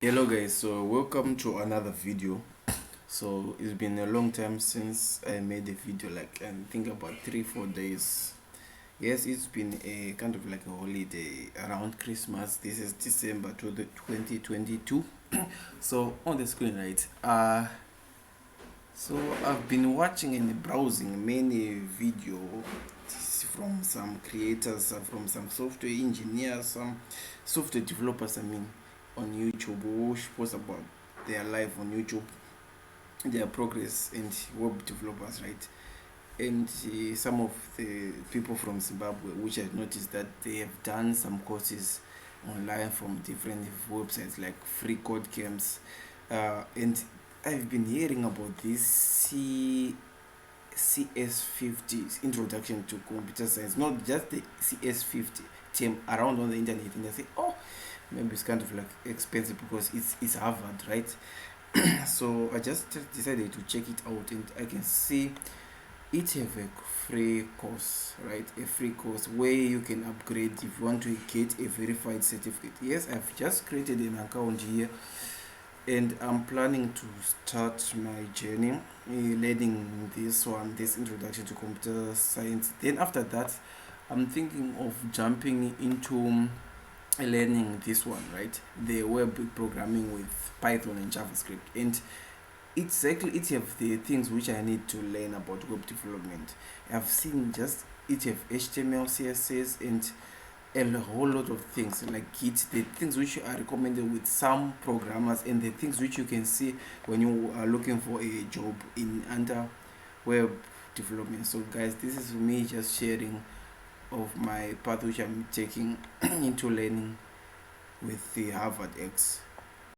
Hello guys, so welcome to another video. So it's been a long time since I made a video, like I think about 3-4 days. Yes, it's been a kind of like a holiday around Christmas. This is December 2022. So on the screen, right, so I've been watching and browsing many videos from some creators, from some software engineers, some software developers, on YouTube, who post about their life on YouTube, their progress, and web developers, right? And some of the people from Zimbabwe, which I noticed that they have done some courses online from different websites like free code camps, and I've been hearing about this CS50 introduction to computer science, not just the CS50 term around on the internet, and I say, oh, maybe it's kind of like expensive because it's Harvard, right? So I just decided to check it out, and I can see it have a free course, right? A free course where you can upgrade if you want to get a verified certificate. Yes, I've just created an account here, and I'm planning to start my journey learning this introduction to computer science. Then after that, I'm thinking of jumping into learning this one, right? The web programming with Python and JavaScript. And it have the things which I need to learn about web development. I've seen just it have HTML, CSS, and a whole lot of things like Git, the things which are recommended with some programmers, and the things which you can see when you are looking for a job in under web development. So guys, this is me just sharing of my path which I'm taking into learning with the HarvardX.